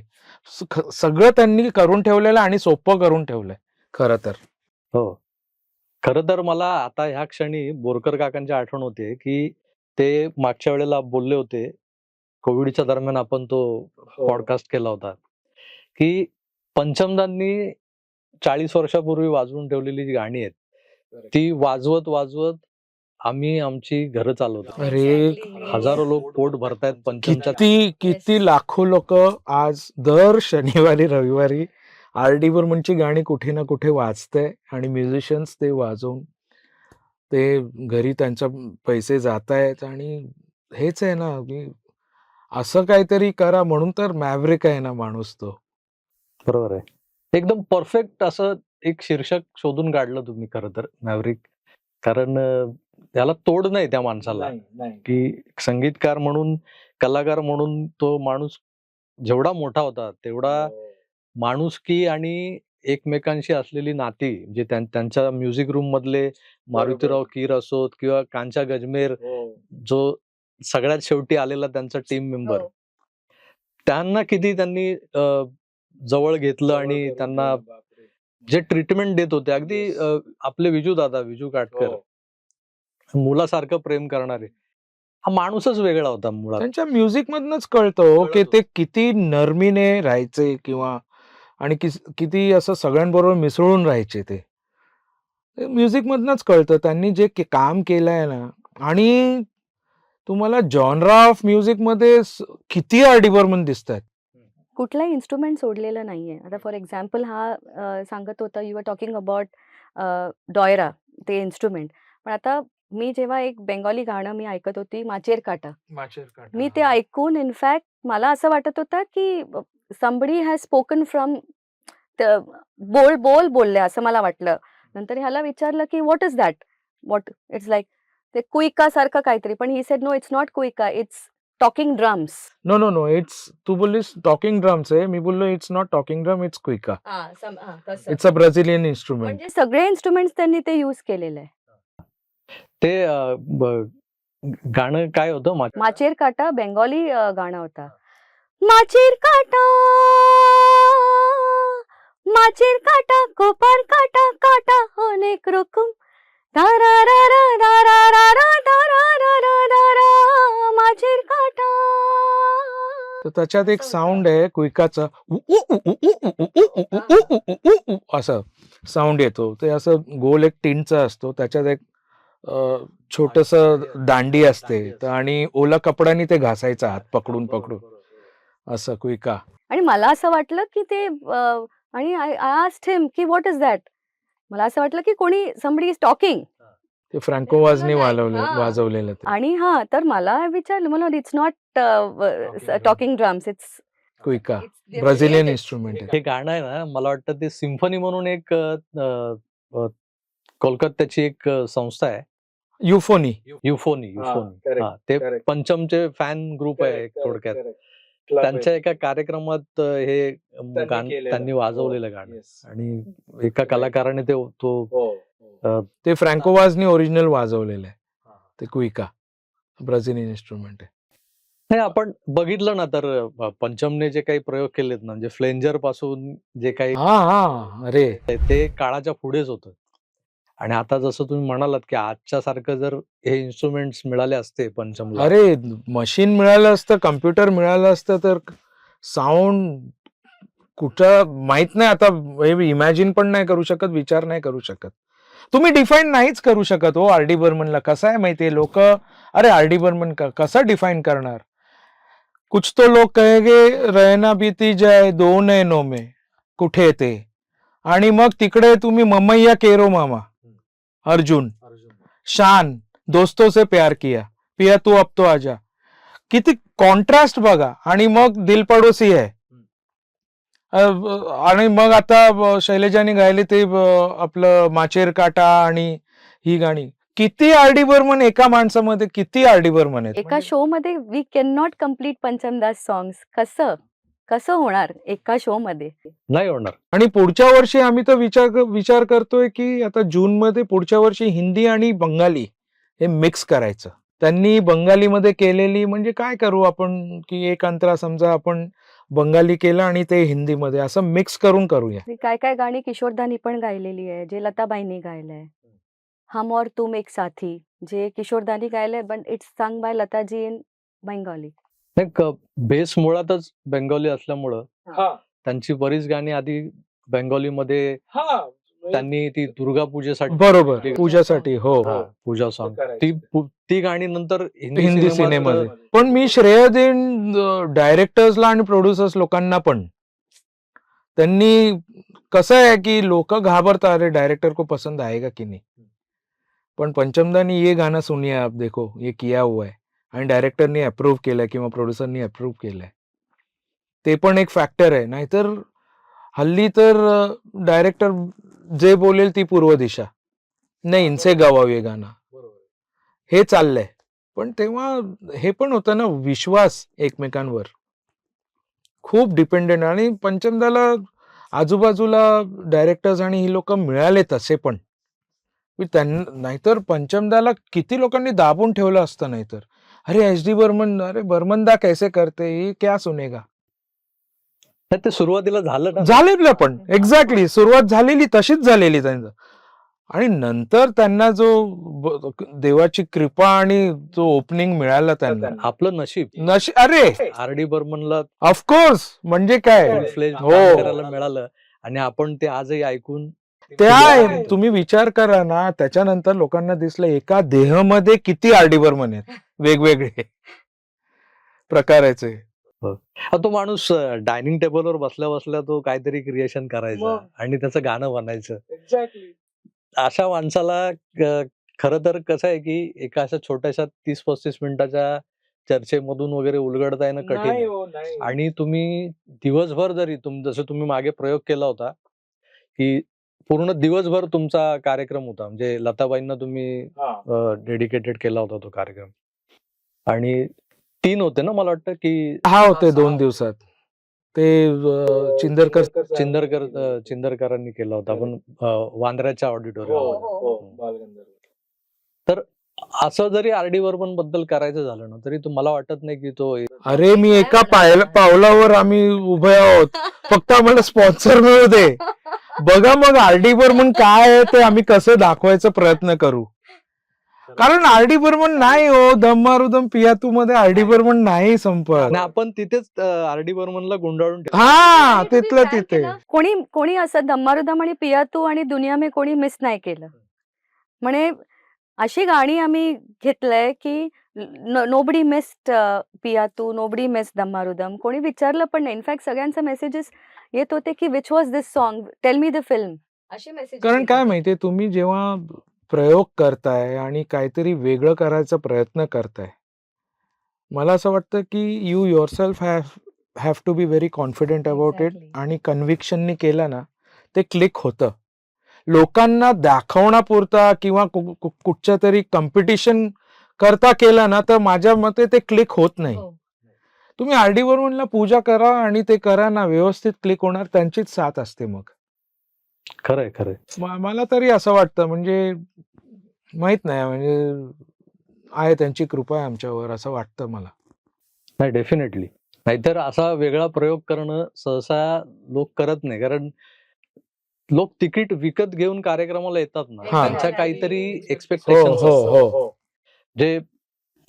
सगळं त्यांनी करून ठेवलेलं आणि सोपं करून ठेवलंय खरं तर. हो, खरं तर मला आता ह्या क्षणी बोरकर काकांची आठवण होते की ते मागच्या वेळेला बोलले होते, कोविडच्या दरम्यान आपण तो पॉडकास्ट केला होता, की पंचमदांनी 40 वर्षापूर्वी वाजवून ठेवलेली जी गाणी आहेत ती वाजवत वाजवत आम्ही आमची घरं चालवतो. अरे हजारो लोक पोट भरतायत पंचमच्या. किती लाखो लोक आज दर शनिवारी रविवारी आर डी बर्मनची गाणी कुठे ना कुठे वाजते, आणि म्युझिशियन्स ते वाजवून ते घरी त्यांच्या पैसे जात आहेत. आणि हेच आहे ना की असं काहीतरी करा, म्हणून तर मॅव्रिक आहे ना माणूस तो. बरोबर आहे, एकदम परफेक्ट असं एक शीर्षक शोधून काढलं तुम्ही खरं तर, मॅव्रिक. कारण त्याला तोड नाही त्या माणसाला, की संगीतकार म्हणून, कलाकार म्हणून तो माणूस जेवढा मोठा होता तेवढा माणुसकी आणि एकमेकांशी असलेली नाती, जे त्यांच्या म्युझिक रूम मधले मारुतीराव कीर असोत किंवा कांचा गजमेर, जो सगळ्यात शेवटी आलेला त्यांचा टीम मेंबर, त्यांना किती त्यांनी जवळ घेतलं आणि त्यांना जे ट्रीटमेंट देत होते, अगदी आपले विजू काटकर मुलासारखं प्रेम करणारे, हा माणूसच वेगळा होता मुळात. त्यांच्या म्युझिक मधनच कळतं की ते किती नरमीने राहायचे, किंवा आणि किती असं सगळ्यांबरोबर मिसळून राहायचे. ते म्युझिक मधनच कळतं, त्यांनी जे काम केलंय ना. आणि तुम्हाला जॉनरा ऑफ म्युझिक मध्ये किती आर डी बर्मन दिसतात. कुठलाही इन्स्ट्रुमेंट सोडलेलं नाहीये. आता फॉर एक्झाम्पल हा सांगत होता, यू आर टॉकिंग अबाउट डॉयरा, ते इन्स्ट्रुमेंट. पण आता मी जेव्हा एक बेंगॉली गाणं मी ऐकत होती, माचेर काटा, मी ते ऐकून इनफॅक्ट मला असं वाटत होतं की समबडी हॅज स्पोकन फ्रॉम बोलले असं मला वाटलं. नंतर ह्याला विचारलं की what is that, what it's like, ते कुईका सारखं काहीतरी. पण he said no, it's not cuica, it's talking drums. No it's, तू बोललीस टॉकिंग ड्रम्स आहे, मी बोललो it's not talking drum, it's cuica, it's a Brazilian instrument. म्हणजे सगळे इन्स्ट्रुमेंट्स त्यांनी ते यूज केलेले आहे. ते गाणं काय होतं, माचेर काटा बेंगॉली गाणं होता. माचेर काटा, माचेर काटा, कोपार काटा, काटा अनेक रकम, दारारारा, दारारारा, दारारारा, दारा, माचेर काटा. तर त्याच्यात एक साऊंड आहे क्विकाचा असं साऊंड येतो. ते असं गोल एक टिनचा असतो, त्याच्यात एक छोटस दांडी असते आणि ओला कपड्याने ते घासायचं हात पकडून पकडून असं क्विका. आणि मला असं वाटलं की ते आणि आय आस्क्ड हिम की व्हॉट इज दॅट. मला असं वाटलं की कोणी समबडी इज टॉकिंग. ते फ्रँको वाजने वाजवलेलं ते आणि तर मला विचारलं, मला it's not talking drums, it's cuica, Brazilian instrument आहे. हे गाणं आहे ना, मला वाटतं ते सिम्फनी म्हणून एक कोलकात्याची एक संस्था आहे, युफोनी. युफोनी. ते पंचमचे फॅन ग्रुप आहे थोडक्यात. त्यांच्या एका कार्यक्रमात हे त्यांनी वाजवलेलं गाणं आणि एका कलाकाराने ते फ्रँको वाजने ओरिजिनल वाजवलेलं आहे. ते क्विका ब्राझिलियन इन्स्ट्रुमेंट आहे. नाही, आपण बघितलं ना तर पंचमने जे काही प्रयोग केलेत ना, म्हणजे फ्लेंजर पासून जे काही अरे ते काळाच्या पुढेच होतं. आणि आता जसं तुम्ही म्हणालात की आजच्या सारखं जर हे इन्स्ट्रुमेंट्स मिळाले असते पंचमला, अरे मशीन मिळालं असतं, कम्प्युटर मिळालं असतं तर साऊंड कुठं माहित नाही. आता इमॅजिन पण नाही करू शकत, विचार नाही करू शकत. तुम्ही डिफाईन नाहीच करू शकत हो आर डी बर्मनला. कसं आहे माहितीये, लोक अरे आर डी बर्मन कसं डिफाईन करणार. कुछ तो लोग कहेगे रहना बीती जाए दो नैनों में, कुठे ते. आणि मग तिकडे तुम्ही ममैया केरो मामा, अर्जुन, शान, दोस्तों से प्यार किया, पिया तू अब तो आजा. किती कॉन्ट्रास्ट बघा. आणि मग दिल पडोसी आहे. आणि मग आता शैलजाने गायले ते आपलं माचेर काटा आणि ही गाणी. किती आर डी बर्मन एका माणसामध्ये, किती आर डी बर्मन आहेत. एका शो मध्ये we can not complete Panchamda's songs. कसं होणार एका शो मध्ये, नाही होणार. आणि पुढच्या वर्षी आम्ही तर विचार करतोय की आता जून मध्ये पुढच्या वर्षी हिंदी आणि बंगाली हे मिक्स करायचं. त्यांनी बंगालीमध्ये केलेली, म्हणजे काय करू आपण की एक अंतरा समजा आपण बंगाली केलं आणि ते हिंदीमध्ये असं मिक्स करून करूया. काय काय गाणी किशोरदानी पण गायलेली आहे, जे लताबाईंनी गायलंय. हम और तुम एक साथी, जे किशोरदानी गायलंय, but it's sung by Lataji in Bengali. Base मुळातच बेंगॉली असल्यामुळं त्यांची बरीच गाणी आधी बेंगॉलीमध्ये त्यांनी ती दुर्गा पूजेसाठी, बरोबर, पूजासाठी. हो, पूजा सॉन्ग, ती गाणी नंतर हिंदी सिनेमामध्ये. पण मी श्रेय देईन डायरेक्टर्सला आणि प्रोड्युसर्स लोकांना पण. त्यांनी कसं आहे की लोक घाबरतात, अरे डायरेक्टर को पसंद आएगा की नाही. पण पंचमदा ने ये गाना सुनिए आप, देखो ये किया हुआ है आणि डायरेक्टरनी अप्रूव्ह केलंय किंवा प्रोड्युसरनी अप्रूव्ह केलंय. ते पण एक फॅक्टर आहे. नाहीतर हल्ली तर डायरेक्टर जे बोलेल ती पूर्व दिशा, नाही इनसे गवाव ये गाणं, हे चाललंय. पण तेव्हा हे पण होतं ना, विश्वास एकमेकांवर खूप डिपेंडेंट. आणि पंचमदाला आजूबाजूला डायरेक्टर्स आणि ही लोक मिळाले तसे पण. नाहीतर पंचमदाला किती लोकांनी दाबून ठेवलं असतं. नाहीतर अरे एच डी बर्मन, अरे बर्मनदा कैसे करते, ये क्या सुनेगा. ते सुरुवातीला झालेलं पण एक्झॅक्टली सुरुवात झालेली तशीच झालेली त्यांचं. आणि नंतर त्यांना जो देवाची कृपा आणि जो ओपनिंग मिळाला त्यांना, आपलं नशीब. अरे आर डी बर्मनला ऑफकोर्स, म्हणजे काय करायला मिळालं आणि आपण ते आजही ऐकून त्या तुम्ही विचार करा ना, त्याच्यानंतर लोकांना दिसलं एका देहामध्ये किती आर डी बर्मन आहेत, वेगवेगळे प्रकाराचे. तो माणूस डायनिंग टेबलवर बसल्या बसल्या तो काहीतरी क्रिएशन करायचा आणि त्याचं गाणं बनायचं. अशा माणसाला खरं तर कसं आहे की एका अशा छोट्याशा 30-35 मिनिटाच्या चर्चेमधून वगैरे उलगडता येणं कठीण आहे. आणि तुम्ही दिवसभर जरी जसं तुम्ही मागे प्रयोग केला होता की पूर्ण दिवसभर तुमचा कार्यक्रम होता, म्हणजे लताबाईंना तुम्ही डेडिकेटेड केला होता तो कार्यक्रम. आणि 3 होते ना, मला वाटतं की होते 2 दिवसात. ते चिंदरकरांनी केला होता आपण वांद्र्याच्या ऑडिटोरियम. तर असं जरी आर डी बर्मन बद्दल करायचं झालं ना, तरी मला वाटत नाही की तो, अरे मी एका पावलावर आम्ही उभे आहोत, फक्त आम्हाला स्पॉन्सर मिळू दे. बघा मग आर डी बर्मन काय आहे ते आम्ही कसं दाखवायचा प्रयत्न करू. कारण आर डी बर्मन नाही हो, दम मारुदम पियातू मध्ये आर डी बर्मन नाही संपत. आणि आपण तिथेच आर डी बर्मनला गुंडाळून ठेवतो. हा आणि तुम्ही तिथलं plan तिथे केलं? कोणी कोणी असं दम्मारुदम आणि पियातू आणि दुनिया में कोणी मिस नाही केलं. म्हणे अशी गाणी आम्ही घेतलंय की नोबडी मिस्ड पियातू, नोबडी मिस दम्मारुदम. कोणी विचारलं पण नाही. इनफॅक्ट सगळ्यांचे मेसेजेस येत होते की which was this song, tell me the film, असे मेसेजेस. कारण काय माहितीये, तुम्ही जेव्हा प्रयोग करताय आणि काहीतरी वेगळं करायचा प्रयत्न करताय, मला असं वाटतं की you yourself have to be very confident about it, Exactly. आणि कन्व्हिक्शननी केलं ना ते क्लिक होतं. लोकांना दाखवण्यापुरता किंवा कुठच्या तरी कॉम्पिटिशन करता केलं ना तर माझ्या मते ते क्लिक होत नाही. हो. तुम्ही आर डी बर्मनला पूजा करा आणि ते करा ना, व्यवस्थित क्लिक होणार, त्यांचीच साथ असते मग. खरंय खरंय. मला तरी असं वाटतं, म्हणजे माहित नाही, म्हणजे आहे त्यांची कृपा आहे आमच्यावर असं वाटतं मला. नाही, डेफिनेटली. नाहीतर असा वेगळा प्रयोग करणं सहसा लोक करत नाही, कारण लोक तिकीट विकत घेऊन कार्यक्रमाला येतात ना, हा. त्यांच्या काहीतरी हो एक्सपेक्टेशन हो हो. जे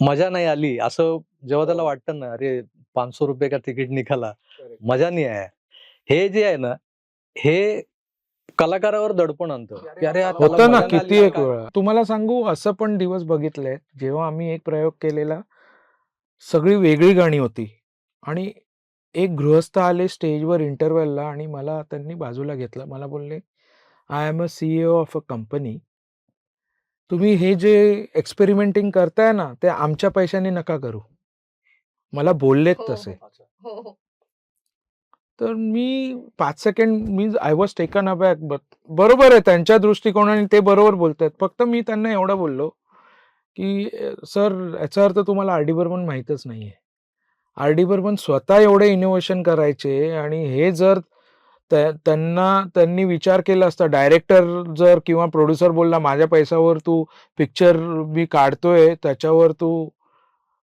मजा नाही आली असं जेव्हा त्याला वाटतं ना, अरे 500 रुपये का तिकीट निघाला, मजा नाही आहे, हे जे आहे ना, हे कलाकारावर दडपण आणतं की अरे यार, त्याला होतं ना मजा नाही किती आली एक का? वेळा. तुम्हाला सांगू, असं पण दिवस बघितलंय जेव्हा आम्ही एक प्रयोग केलेला, सगळी वेगळी गाणी होती आणि एक गृहस्थ आले स्टेजवर इंटरव्हलला आणि मला त्यांनी बाजूला घेतलं. मला बोलले, I am a CEO of a company, तुम्ही हे जे एक्सपेरिमेंटिंग करताय ना ते आमच्या पैशाने नका करू. मला बोललेत हो, तसे. हो, हो. तर मी 5 सेकंड आय वॉज टेकन अबॅक. बरोबर आहे, त्यांच्या दृष्टिकोनाने ते बरोबर बोलतायत. फक्त मी त्यांना एवढं बोललो की सर, याचा अर्थ तुम्हाला आर डी बर्मन माहीतच नाहीये. आर डी बर्मन स्वतः एवढे इनोव्हेशन करायचे, आणि हे जर त्यांनी विचार केला असता, डायरेक्टर जर किंवा प्रोड्युसर बोलला, माझ्या पैशावर तू पिक्चर मी काढतोय, त्याच्यावर तू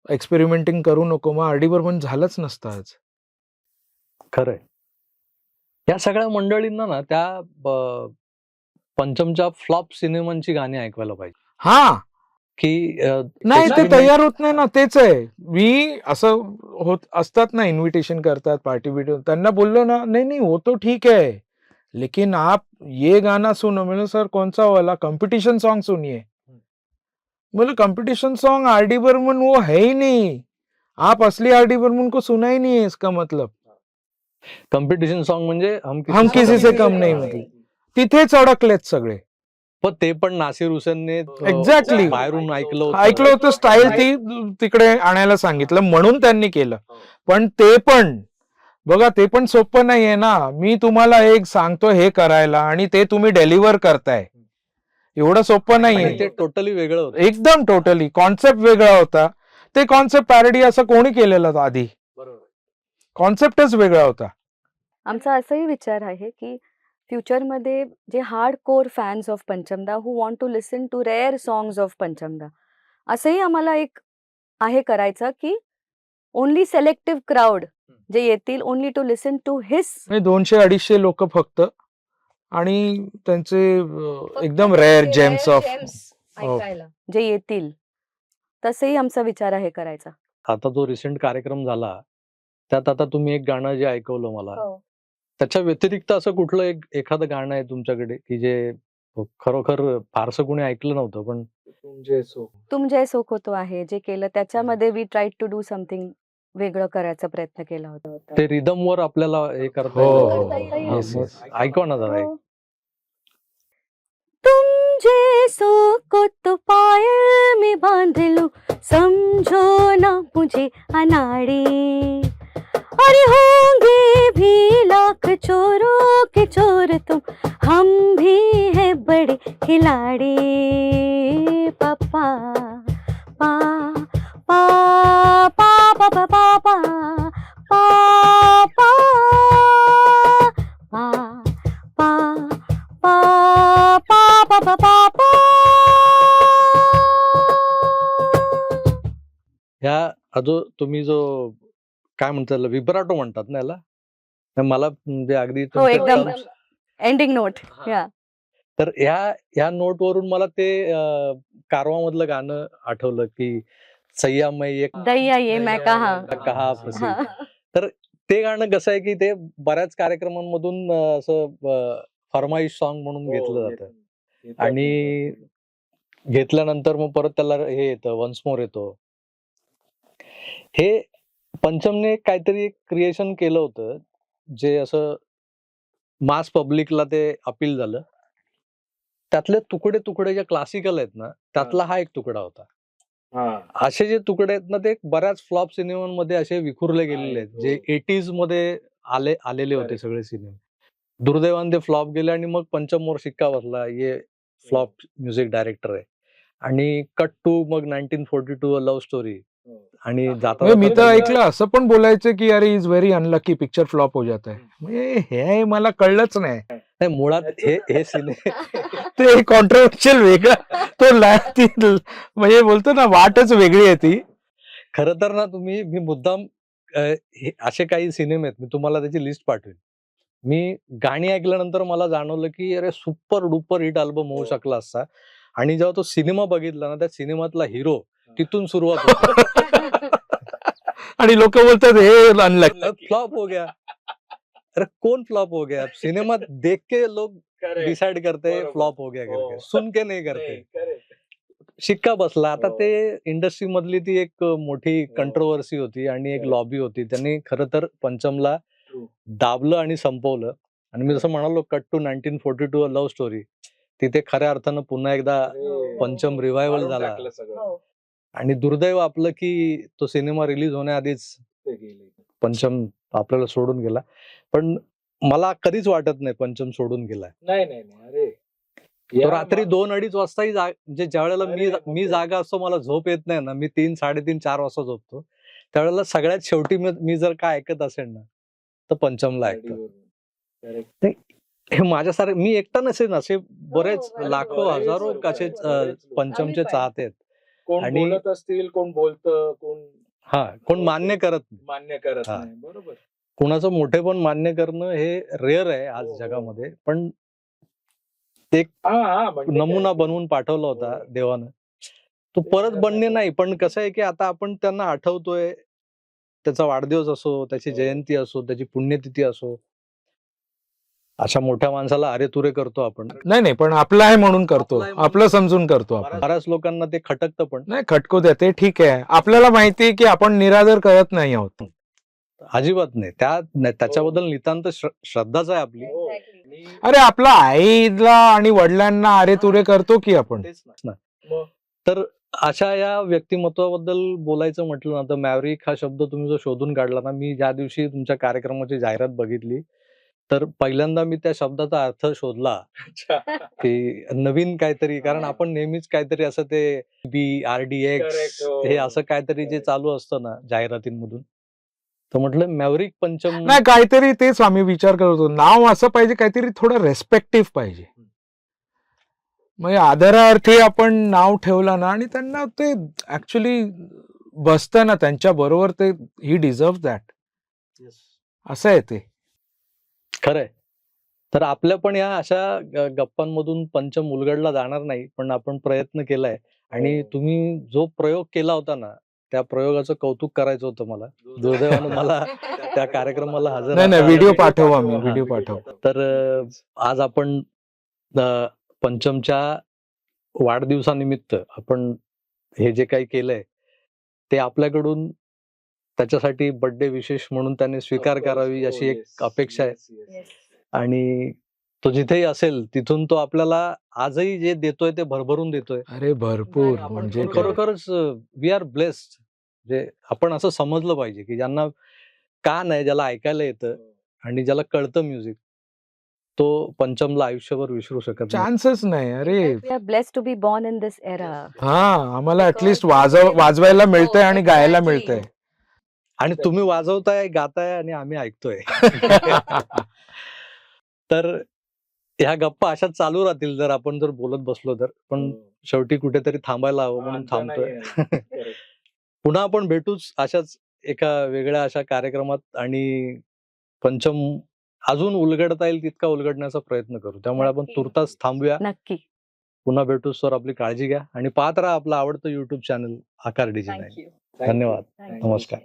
एक्सपेरिमेंटिंग करू नको, मग आर डी बर्मन झालंच नसतं आज. खरंय. या सगळ्या मंडळींना ना त्या पंचमच्या फ्लॉप सिनेमांची गाणी ऐकवायला पाहिजे, हा की नाही, ते experiment- तयार होत नाही ना, तेच आहे. मी असं होत असतात ना, इन्व्हिटेशन करतात, पार्टी बिटी, त्यांना बोललो ना, नहीं नहीं वो तो ठीक है, लेकिन आप ये गाना सुनो. मैंने सर कौन सा वाला, कंपटीशन सॉन्ग सुनिए. बोले competition song R D Burman वो है ही नहीं, आप असली आर डी बर्मन को सुना ही नहीं है, इसका मतलब कॉम्पिटिशन सॉन्ग म्हणजे हम किसी से कम नहीं, मतलब तिथेच अडकलेत सगळे. पण ते पण नासिर हुसेनने Exactly. बाहेरून ऐकलं ऐकलं होतं, स्टाईल ती तिकडे आणायला सांगितलं म्हणून त्यांनी केलं. पण ते पण बघा, ते पण सोपं नाहीये ना. मी तुम्हाला एक सांगतो हे करायला आणि ते तुम्ही डेलिव्हर करताय, एवढं सोपं आणि नाहीये. ते टोटली वेगळं होतं. एकदम टोटली कॉन्सेप्ट वेगळा होता. ते कॉन्सेप्ट पॅरडी असं कोणी केलेलं होतं आधी? कॉन्सेप्टच वेगळा होता. आमचा असाही विचार आहे की फ्युचरमध्ये जे hard core fans of Panchamda who want to listen to rare songs of Panchamda, असंही आम्हाला एक आहे करायचं की ओनली सिलेक्टिव्ह क्राऊड जे येतील only to listen to his, 200-250 लोक फक्त, आणि त्यांचे एकदम रेअर जेम्स ऑफ ऐकायला जे येतील, तसंही आमचा विचार आहे करायचा. आता जो रिसेंट कार्यक्रम झाला त्यात आता तुम्ही एक गाणं जे ऐकवलं मला, त्याच्या व्यतिरिक्त असं कुठलं एखादं गाणं आहे तुमच्याकडे की जे खरोखर फारसं कोणी ऐकलं नव्हतं, पण तुम जय सोख होतो आहे जे केलं, त्याच्यामध्ये we tried to do something वेगळं करायचा प्रयत्न केला होता. ते रिदम वर आपल्याला हे करता हो, येईल. करता येईल. हा, Yes, मग yes. ऐकवा ना जरा. हो. तुम जैसों को तो पायल में बांध लूं, समझो ना मुझे अनाड़ी, अरे होंगे भी लाख चोरों के चोर तुम, हम भी है बड़े खिलाड़ी. पापा पा पा पा पा पा पा पा पा पा पा पा पा पा पा पा. ह्या तुम्ही जो काय म्हणतात विब्राटो म्हणतात ना याला, मला म्हणजे अगदी हो, तुमच्या एकदम terms- एंडिंग नोट. या तर ह्या नोट वरून मला ते कारवा मधलं गाणं आठवलं की सय्या मै एक दैया ये मैं कहा. कहा फसी. हा. तर ते गाणं कसं आहे की ते बऱ्याच कार्यक्रमांमधून असं फरमाईश सॉन्ग म्हणून घेतलं जातं आणि घेतल्यानंतर मग परत त्याला हे येतं वन्स मोर येतो. हे पंचमने काहीतरी एक क्रिएशन केलं होतं जे असं मास पब्लिकला ते अपील झालं. त्यातले तुकडे तुकडे जे क्लासिकल आहेत ना त्यातला हा एक तुकडा होता. असे जे तुकडे आहेत ना ते बऱ्याच फ्लॉप सिनेमांमध्ये असे विखुरले गेलेले आहेत जे 80s मध्ये आलेले होते सगळे सिनेमे. दुर्दैवाने ते फ्लॉप गेले आणि मग पंचमवर शिक्का बसला ये फ्लॉप म्युझिक डायरेक्टर आहे. आणि कट टू मग 1942 लव्ह स्टोरी आणि जाता म्हणजे मी तर जाता ऐकलं असं पण बोलायचं की अरे is very unlucky picture flop हो जाता है. म्हणजे हे मला कळलंच नाही. नाही, मुळात हे सिनेमे ते कॉन्ट्रोवर्शियल वेगळा तो म्हणजे बोलतो ना वाटच वेगळी आहे ती. खरं तर ना मी मुद्दाम हे असे काही सिनेमे आहेत मी तुम्हाला त्याची लिस्ट पाठवेन. मी गाणी ऐकल्यानंतर मला जाणवलं की अरे सुपर डुपर हिट अल्बम होऊ शकला असता. आणि जेव्हा तो सिनेमा बघितला ना त्या सिनेमातला हिरो तिथून सुरुवात होती. आणि लोक बोलतात हे अनलकी. फ्लॉप हो गया. अरे कौन फ्लॉप हो गया? सिनेमा देख के लोग डिसाइड करते हैं फ्लॉप हो गया करके, सुन के नहीं करते. शिक्का बसला. आता ते इंडस्ट्री मधली ती एक मोठी कंट्रोवर्सी होती आणि एक लॉबी होती. त्यांनी खरं तर पंचमला दाबलं आणि संपवलं. आणि मी जसं म्हणालो कट टू 1942 लव्ह स्टोरी तिथे खऱ्या अर्थानं पुन्हा एकदा पंचम रिवायवल झाला. आणि दुर्दैव आपलं की तो सिनेमा रिलीज होण्याआधीच पंचम आपल्याला सोडून गेला. पण मला कधीच वाटत नाही पंचम सोडून गेलाय. नाही अरे तो रात्री 2-2:30 वाजताही म्हणजे ज्या वेळेला मी जागा असतो मला झोप येत नाही ना मी 3, 3:30, 4 वाजता झोपतो. त्यावेळेला सगळ्यात शेवटी मी जर काय ऐकत असेल ना तर पंचमला ऐकतो. हे माझ्यासारखे मी एकटा नसेल असे बरेच लाखो हजारो कसे पंचमचे चाहते आहेत. कोण आणि- बोलत असतील कोण बोलतं कोण मान्य करत नाही. मान्य करत हा. नाही. बरोबर. कुणाचं मोठेपण मान्य करणं हे रेअर आहे आज जगामध्ये. पण नमुना बनवून पाठवला होता देवानं. तो परत बनणे नाही. पण कसं आहे की आता आपण त्यांना आठवतोय. त्याचा वाढदिवस असो, त्याची जयंती असो, त्याची पुण्यतिथी असो. अशा मोठ्या माणसाला अरे तुरे करतो आपण. नाही पण आपलं आहे म्हणून करतो. आपलं आहे म्हणून आपलं समजून करतो आपण. बऱ्याच लोकांना ते खटकतं पण. नाही खटकू द्या ते ठीक आहे. आपल्याला माहिती आहे की आपण निरादर करत नाही आहोत. अजिबात नाही. त्याच्याबद्दल नितांत श्रद्धाच आहे आपली. अरे आपला आईला आणि वडिलांना अरे तुरे करतो की आपण. तेच ना. तर अशा या व्यक्तिमत्वाबद्दल बोलायचं म्हटलं ना तर मॅव्हरिक हा शब्द तुम्ही जो शोधून काढला ना मी ज्या दिवशी तुमच्या कार्यक्रमाची जाहिरात बघितली तर पहिल्यांदा मी त्या शब्दाचा अर्थ शोधला की नवीन काहीतरी. कारण आपण नेहमीच काहीतरी असं ते BRDX हे असं काहीतरी जे चालू असतं ना जाहिरातींमधून तर म्हटलं मॅव्हरिक पंचम. नाही काहीतरी तेच आम्ही विचार करतो. नाव असं पाहिजे काहीतरी थोडं रेस्पेक्टिव्ह पाहिजे. म्हणजे आदरार्थी आपण नाव ठेवलं ना आणि त्यांना ते ऍक्च्युली बसतं ना त्यांच्या बरोबर ते ही डिझर्व दॅट असं आहे ते. खरंय. तर आपल्या पण या अशा गप्पांमधून पंचम उलगडला जाणार नाही. पण आपण प्रयत्न केलाय आणि तुम्ही जो प्रयोग केला होता ना त्या प्रयोगाचं कौतुक करायचं होतं मला. दुर्दैवानं मला त्या कार्यक्रमाला हजर नाही राहता व्हिडिओ आलं. पाठवू आम्ही हा. व्हिडिओ पाठवू. तर आज आपण पंचमच्या वाढदिवसानिमित्त आपण हे जे काही केलंय ते आपल्याकडून त्याच्यासाठी बर्थडे विशेष म्हणून त्याने स्वीकार करावी अशी एक अपेक्षा आहे. आणि तो जिथेही असेल तिथून तो आपल्याला आजही जे देतोय ते भरभरून देतोय. अरे भरपूर म्हणजे काय. खरोखरच वी आर ब्लेस्ड. म्हणजे आपण असं समजलं पाहिजे की ज्यांना कान आहे ज्याला ऐकायला येतं आणि ज्याला कळतं म्युझिक तो पंचमला आयुष्यभर विसरू शकत नाही. चान्सच नाही. अरे We are blessed to be born in this era. हा आम्हाला ऍटलिस्ट वाजवायला मिळतंय आणि गायला मिळतंय. आणि तुम्ही वाजवताय गाताय आणि आम्ही ऐकतोय. तर ह्या गप्पा अशाच चालू राहतील जर आपण जर बोलत बसलो तर. पण शेवटी कुठेतरी थांबायला हवं म्हणून थांबतोय. पुन्हा आपण भेटूच अशाच एका वेगळ्या अशा कार्यक्रमात. आणि पंचम अजून उलगडता येईल तितका उलगडण्याचा प्रयत्न करू. त्यामुळे आपण नक्की. तुर्तास थांबूया. नक्की. पुन्हा भेटू. सर, आपली काळजी घ्या आणि पाहत राहा आपलं आवडतं युट्यूब चॅनल आकार डिजिनाईन. थँक्यू. धन्यवाद. Thank नमस्कार.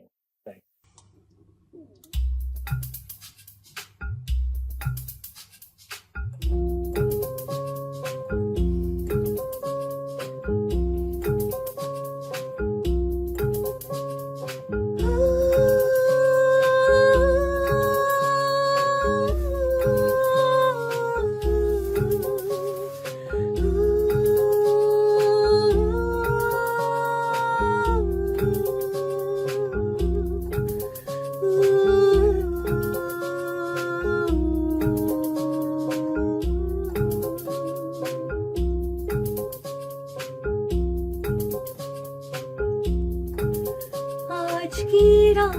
आज की रात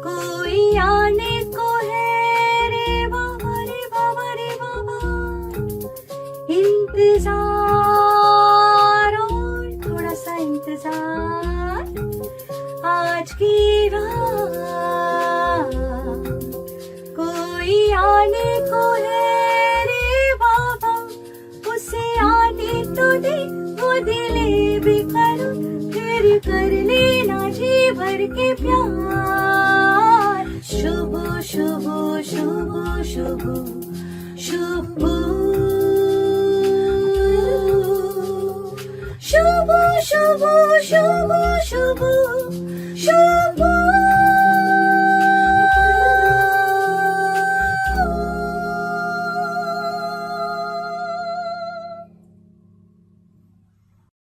कोई आने को है रे बाबा रे बाबा रे बाबा, इंतजार और थोड़ा सा इंतजार। आज की रात कोई आने को है रे बाबा, उसे आने तो दे, वो दिले भी करो, फिर कर लेना जी भर के प्यार। शुभ शुभ शुभ शुभ शुभ शुभ शुभ शुभ शुभ